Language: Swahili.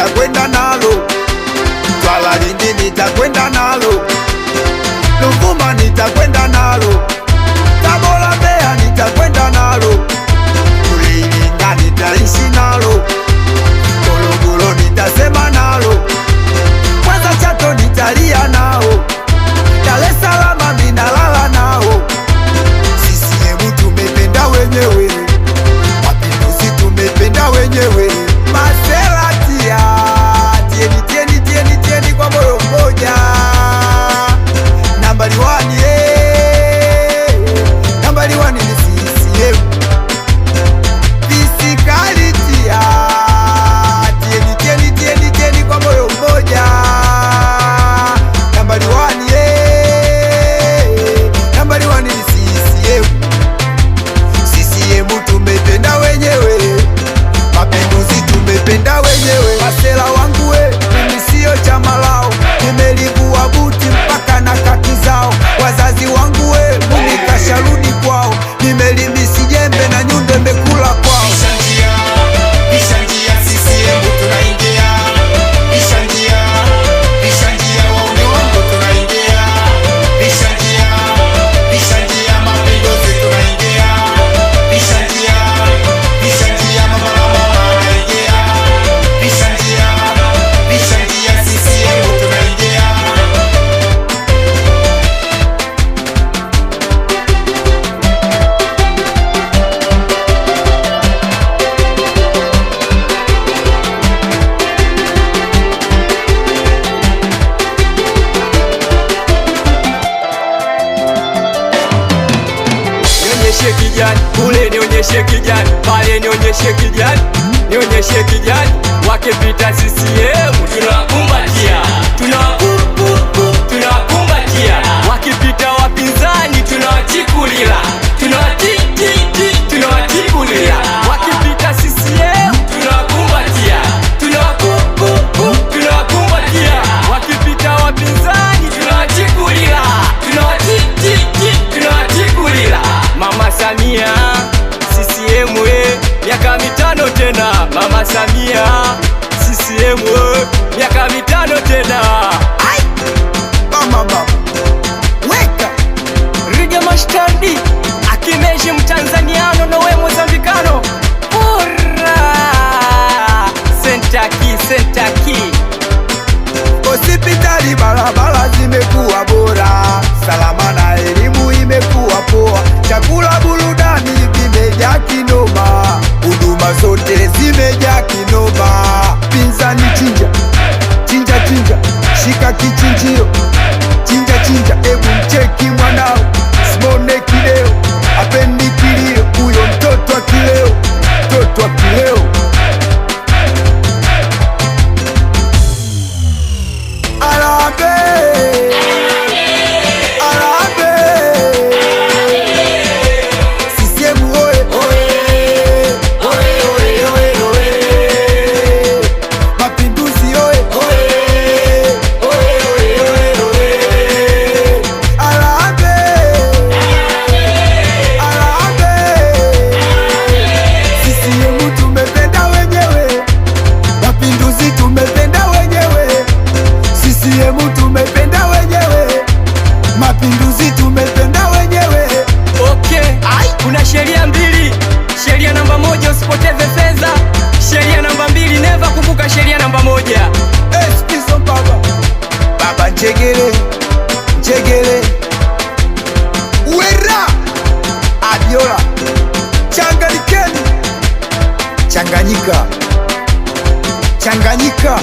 nitakwenda nalo, Twala Lindi nitakwenda nalo, Ruvuma nitakwenda nalo, Tabora Mbeya nitakwenda nalo, Iringa nitaishi nalo, Morogoro nitasema nalo, Mwanza Chato nitalia nao, Dar es Salaam minalala nao. CCM tumependa wenyewe, Mapinduzi tumependa wenyewe, Masela tieni kwa moyo mmoja. Nambari 1 nambari 1 ni CCM. Physicality tieni kwa moyo mmoja. Nambari 1 nambari 1 ni CCM. CCM tumependa wenyewe, Mapinduzi tumependa wenyewe. Masela wangu mimi sio chama lao, nimelivua buti mpaka na kaki zao. Wazazi wangu mimi kasharudi kwao, nimelimisi jembe na nyundo imekula kwao. Pisha njia CCM tunaingia, pisha njia wauni wangu tunaingia, pisha njia Mapinduzi tunaingia, pisha njia mama anaingia, pisha njia CCM tunaingia. Nionyeshe kijani, kule nionyeshe kijani, pale nionyeshe kijani, nionyeshe kijani. Wakipita CCM tunawakumbatia, tunawakumbatia. Wakipita wapinzani tunawachikulila, tunawachikulila. Wakipita CCM tunawakumbatia, tunawakumbatia. Wakipita wapinzani tunawachikulila, tunawachikulila. Mama Samia CCM miaka mitano tena. Mama Samia CCM miaka mitano tena. Ai mama weka Riga mashtandi akimeji Mtanzaniano na we Mozambikano. Ura Sentaki hospitali, barabara zimekuwa bora, salama na elimu imekuwa poa, chakula burudani vimejaa kinoma, huduma zote zimejaa kinoma. Pinzani chinja, shika kichinjio, chinja, ebu mcheki mwanao, simone kideo, apendi kilio, huyo mtoto wa kileo. Mapinduzi tumependa wenyewe. Okay, kuna sheria mbili. Sheria namba 1 usipoteze fedha. Sheria namba 2 never kumbuka sheria namba 1. Eskizo baba njegere Wera Abiola Changanyika